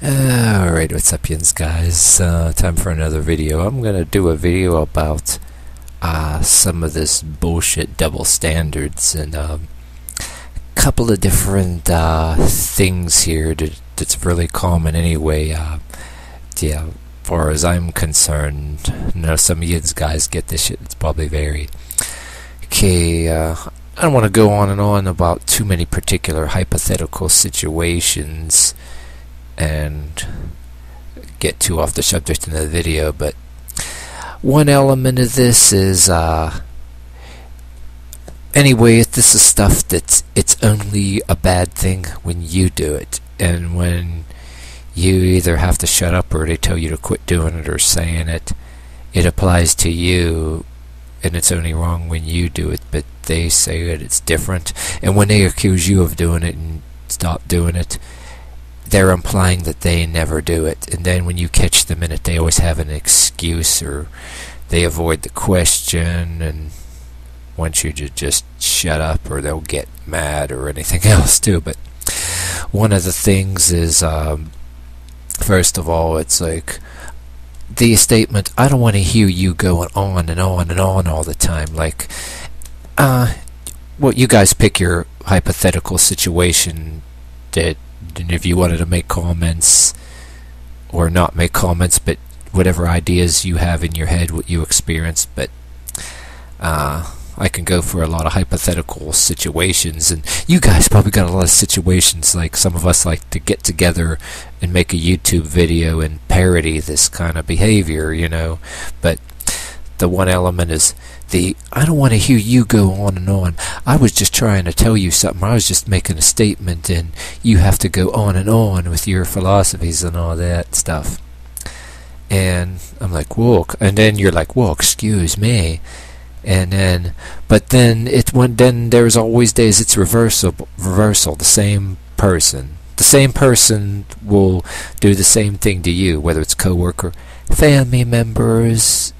Alright, what's up, yins guys? Time for another video. I'm gonna do a video about some of this bullshit double standards and a couple of different things here that's really common anyway. Yeah, as far as I'm concerned, I know some of you guys get this shit. It's probably very okay. I don't want to go on and on about too many particular hypothetical situations and get too off the subject in the video, but one element of this is anyway, this is stuff that's it's only a bad thing when you do it, and when you either have to shut up or they tell you to quit doing it or saying it, it applies to you, and it's only wrong when you do it, but they say that it's different, and when they accuse you of doing it and stop doing it, they're implying that they never do it, and then when you catch them in it, they always have an excuse, or they avoid the question and want you to just shut up, or they'll get mad or anything else too. But one of the things is, first of all, it's like the statement, I don't want to hear you going on and on and on all the time. Like, well, you guys pick your hypothetical situation that, and if you wanted to make comments or not make comments, but whatever ideas you have in your head, what you experienced. But I can go for a lot of hypothetical situations, and you guys probably got a lot of situations like some of us like to get together and make a YouTube video and parody this kind of behavior, you know. But the one element is I don't want to hear you go on and on. I was just trying to tell you something. I was just making a statement, and you have to go on and on with your philosophies and all that stuff. And I'm like, whoa. And then you're like, whoa, excuse me. And then, but then then there's always days it's reversal. The same person will do the same thing to you, whether it's coworker, family members.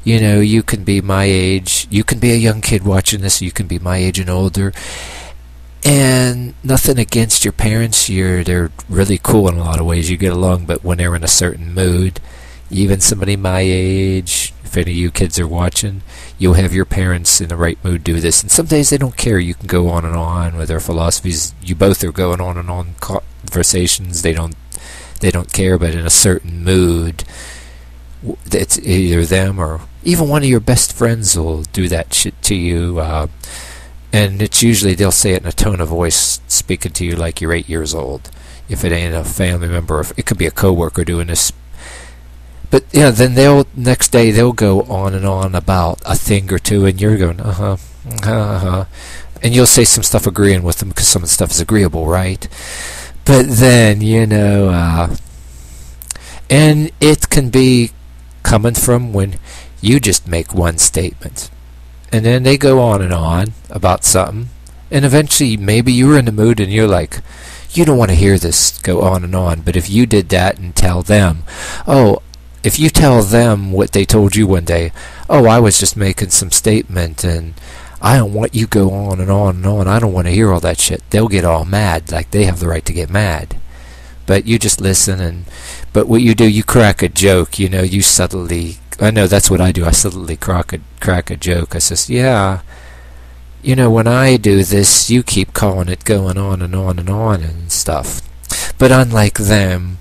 You know, you can be my age, you can be a young kid watching this, you can be my age and older, and nothing against your parents, they're really cool in a lot of ways, you get along, but when they're in a certain mood, even somebody my age, if any of you kids are watching, you'll have your parents in the right mood do this, and some days they don't care, you can go on and on with their philosophies, you both are going on and on conversations, they don't care, but in a certain mood, it's either them or even one of your best friends will do that shit to you, and it's usually they'll say it in a tone of voice speaking to you like you're 8 years old. If it ain't a family member, it could be a coworker doing this. But yeah, then next day they'll go on and on about a thing or two, and you're going and you'll say some stuff agreeing with them because some of the stuff is agreeable, right? But then, you know, and it can be coming from when you just make one statement, and then they go on and on about something, and eventually maybe you're in the mood and you're like, you don't want to hear this go on and on. But if you did that and tell them, if you tell them what they told you one day, I was just making some statement and I don't want you go on and on and on, I don't want to hear all that shit, they'll get all mad, like they have the right to get mad. But you just listen, but what you do, you crack a joke, you know, you subtly, I know that's what I do, I subtly crack a joke. I says, yeah, you know, when I do this, you keep calling it going on and on and on and stuff. But unlike them,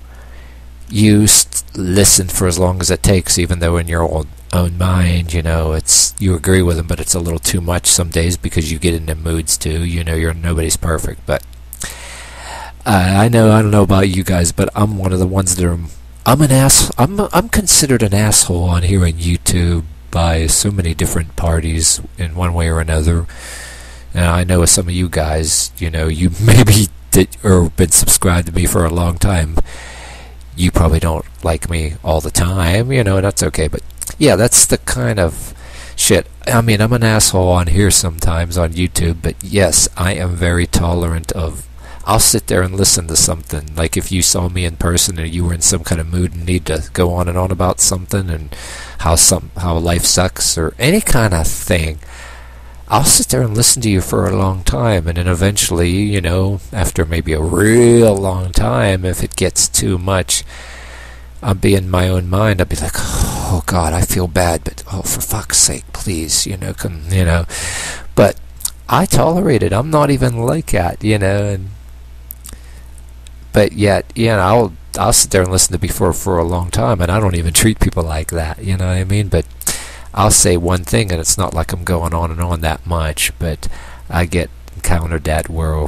you listen for as long as it takes, even though in your own mind, you know, you agree with them, but it's a little too much some days because you get into moods too, you know, nobody's perfect, but I don't know about you guys, but I'm one of the ones that I'm considered an asshole on here on YouTube by so many different parties in one way or another. And I know some of you guys, you know, you maybe did or been subscribed to me for a long time. You probably don't like me all the time, you know, that's okay. But yeah, that's the kind of shit. I mean, I'm an asshole on here sometimes on YouTube, but yes, I am very tolerant of, I'll sit there and listen to something. Like if you saw me in person and you were in some kind of mood and need to go on and on about something and how life sucks or any kind of thing, I'll sit there and listen to you for a long time, and then eventually, you know, after maybe a real long time, if it gets too much, I'll be in my own mind. I'll be like, oh God, I feel bad, but oh, for fuck's sake, please, you know, come, you know. But I tolerate it. I'm not even like that, you know. And but yet, you know, I'll sit there and listen to before for a long time, and I don't even treat people like that, you know what I mean? But I'll say one thing, and it's not like I'm going on and on that much, but I get encountered that where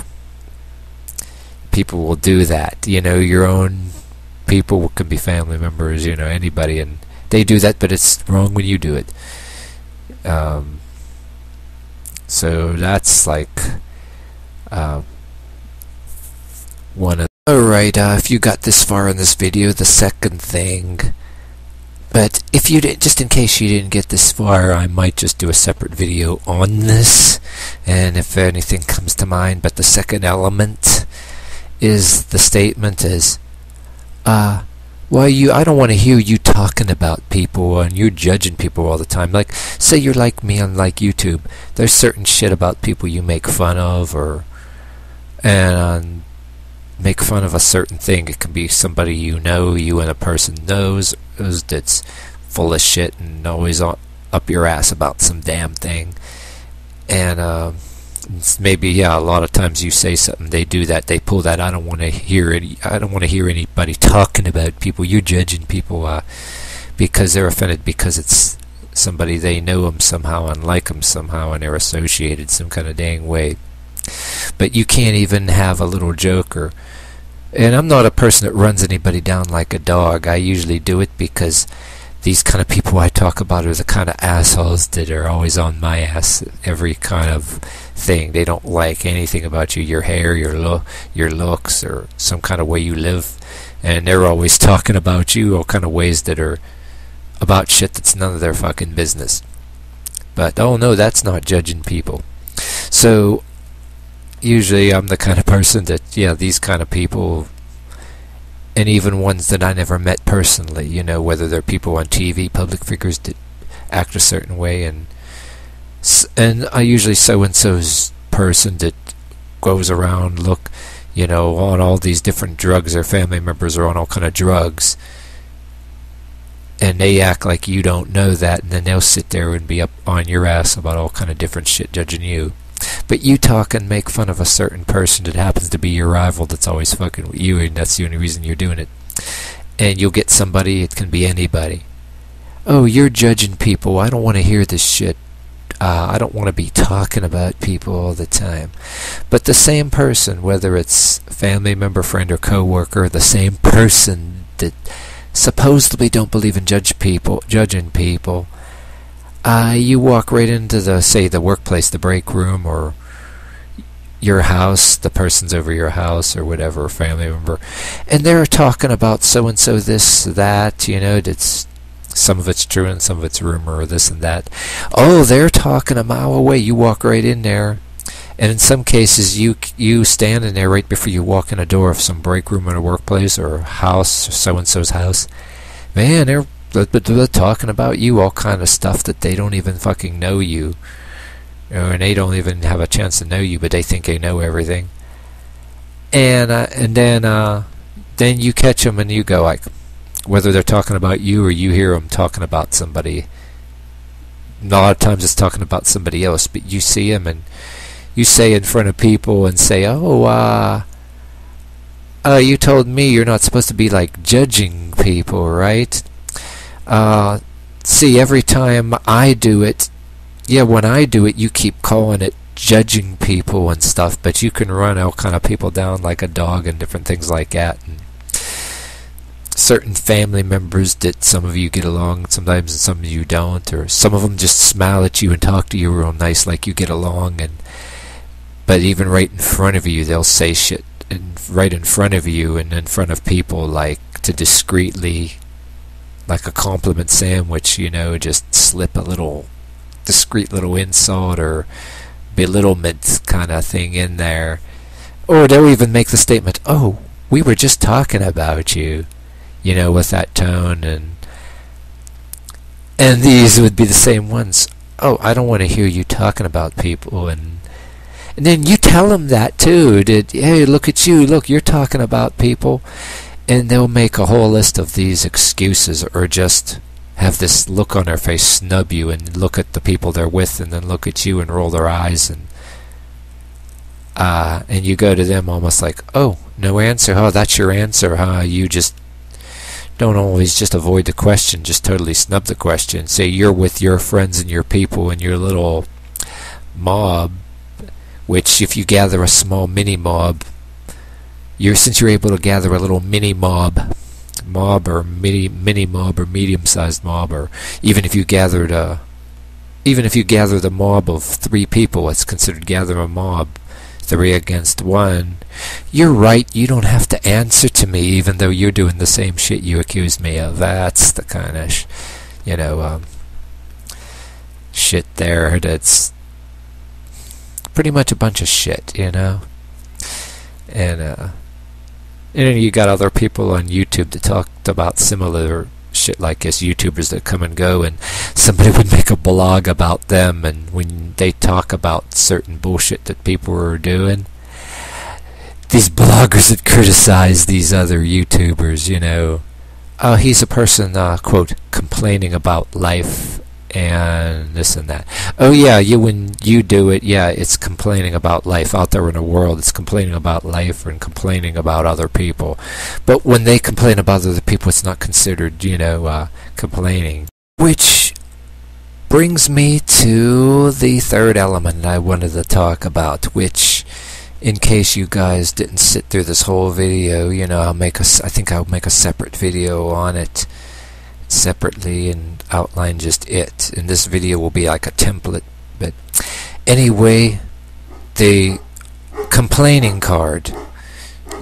people will do that, you know, your own people can be family members, you know, anybody, and they do that, but it's wrong when you do it. So that's like one of. Alright, if you got this far in this video, the second thing. But if you didn't, just in case you didn't get this far, I might just do a separate video on this, and if anything comes to mind. But the second element is the statement is, well, I don't want to hear you talking about people and you're judging people all the time. Like, say you're like me on like YouTube. There's certain shit about people you make fun of, and make fun of a certain thing. It can be somebody you know, you and a person knows that's full of shit and always up your ass about some damn thing. And maybe, yeah, a lot of times you say something, they do that, they pull that. I don't want to hear anybody talking about people. You're judging people because they're offended because it's somebody they know them somehow and like them somehow and they're associated some kind of dang way. But you can't even have a little joke. And I'm not a person that runs anybody down like a dog. I usually do it because these kind of people I talk about are the kind of assholes that are always on my ass, every kind of thing. They don't like anything about you, your hair, your looks, or some kind of way you live. And they're always talking about you, all kind of ways that are about shit that's none of their fucking business. But, oh no, that's not judging people. So usually I'm the kind of person that, yeah, these kind of people, and even ones that I never met personally, you know, whether they're people on TV, public figures that act a certain way, and I usually so-and-so's person that goes around, look, you know, on all these different drugs, their family members are on all kind of drugs, and they act like you don't know that, and then they'll sit there and be up on your ass about all kind of different shit, judging you. But you talk and make fun of a certain person that happens to be your rival that's always fucking with you, and that's the only reason you're doing it. And you'll get somebody, it can be anybody. Oh, you're judging people. I don't want to hear this shit. I don't want to be talking about people all the time. But the same person, whether it's family member, friend, or co-worker, the same person that supposedly don't believe in judging people, you walk right into the workplace, the break room, or your house, the person's over your house, or whatever, family member, and they're talking about so-and-so, this, that, you know, that's, some of it's true and some of it's rumor, or this and that. Oh, they're talking a mile away. You walk right in there, and in some cases, you stand in there right before you walk in a door of some break room in a workplace or a house, so-and-so's house. Man, they're talking about you, all kind of stuff that they don't even fucking know you, and they don't even have a chance to know you, but they think they know everything. And then you catch them and you go like, whether they're talking about you or you hear them talking about somebody. A lot of times it's talking about somebody else, but you see them and you say in front of people and say, oh, you told me you're not supposed to be like judging people, right? See, every time I do it, yeah, when I do it, you keep calling it judging people and stuff, but you can run all kind of people down like a dog and different things like that. And certain family members that some of you get along sometimes and some of you don't, or some of them just smile at you and talk to you real nice like you get along, but even right in front of you they'll say shit right in front of you and in front of people, like to discreetly, like a compliment sandwich, you know, just slip a little discreet little insult or belittlement kind of thing in there. Or they'll even make the statement, oh, we were just talking about you, you know, with that tone. And these would be the same ones. oh, I don't want to hear you talking about people, and then you tell them that too. Hey, look at you, look, you're talking about people, and they'll make a whole list of these excuses, or just have this look on their face, snub you, and look at the people they're with, and then look at you and roll their eyes, and you go to them almost like, oh, no answer, oh, that's your answer, huh? You just don't always just avoid the question, just totally snub the question. Say you're with your friends and your people and your little mob, which if you gather a small mini mob, since you're able to gather a little mini mob or mini mob or medium-sized mob, or even if you gather the mob of 3 people, it's considered gathering a mob. 3 against 1. You're right, you don't have to answer to me, even though you're doing the same shit you accuse me of. That's the kind of, shit there that's pretty much a bunch of shit, And then you got other people on YouTube that talked about similar shit like this, YouTubers that come and go, and somebody would make a blog about them, and when they talk about certain bullshit that people are doing, these bloggers that criticize these other YouTubers, oh, he's a person, quote, complaining about life and this and that. Oh yeah, when you do it, yeah, it's complaining about life out there in the world. It's complaining about life and complaining about other people. But when they complain about other people, it's not considered, complaining. Which brings me to the third element I wanted to talk about, which, in case you guys didn't sit through this whole video, I think I'll make a separate video on it separately and outline just it, and this video will be like a template. But anyway, the complaining card,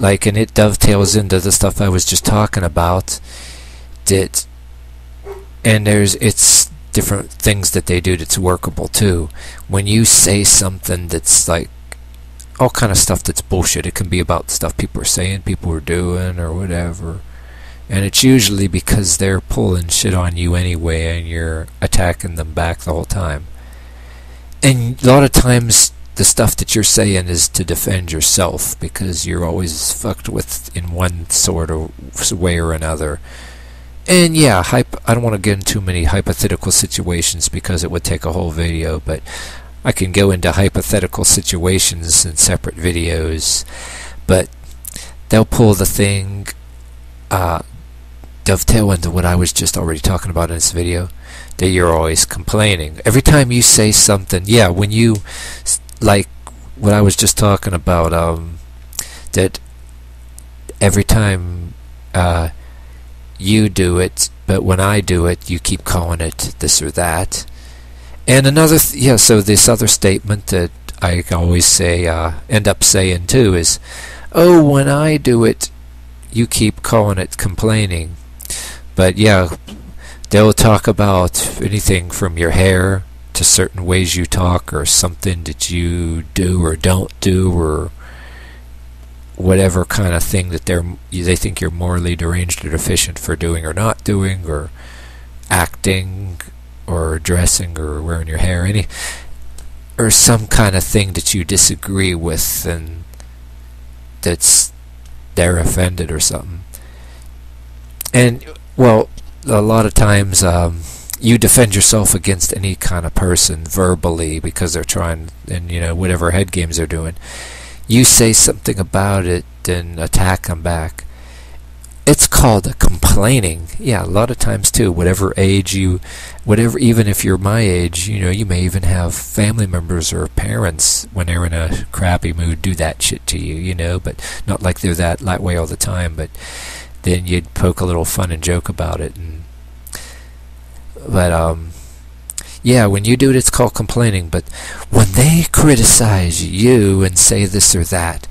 and it dovetails into the stuff I was just talking about, and it's different things that they do that's workable too. When you say something that's like all kind of stuff that's bullshit, it can be about stuff people are saying, people are doing, or whatever. And it's usually because they're pulling shit on you anyway, and you're attacking them back the whole time. And a lot of times, the stuff that you're saying is to defend yourself, because you're always fucked with in one sort of way or another. And yeah, I don't want to get into too many hypothetical situations, because it would take a whole video, but I can go into hypothetical situations in separate videos. But they'll pull the thing, dovetail into what I was just already talking about in this video, that you're always complaining. Every time you say something, yeah, when you, like what I was just talking about, that every time you do it, but when I do it, you keep calling it this or that. And another, so this other statement that I always say, end up saying too, is, oh, when I do it, you keep calling it complaining. But yeah, they'll talk about anything from your hair to certain ways you talk, or something that you do or don't do, or whatever kind of thing that they think you're morally deranged or deficient for doing or not doing, or acting or dressing or wearing your hair, or some kind of thing that you disagree with, and they're offended or something. And well, a lot of times you defend yourself against any kind of person verbally, because they're trying, and whatever head games they're doing, you say something about it and attack them back. It's called a complaining. Yeah, a lot of times too, whatever age even if you're my age, you may even have family members or parents, when they're in a crappy mood, do that shit to you, but not like they're that way all the time, but then you'd poke a little fun and joke about it. But yeah, when you do it, it's called complaining. But when they criticize you and say this or that,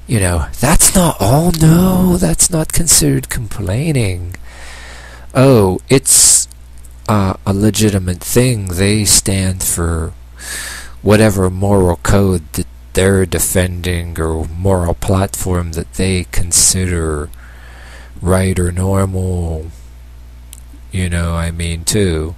that's not all. No, that's not considered complaining. Oh, it's a legitimate thing. They stand for whatever moral code that they're defending, or moral platform that they consider right or normal, too.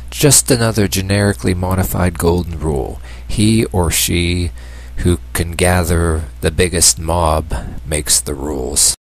just another generically modified golden rule. He or she who can gather the biggest mob makes the rules.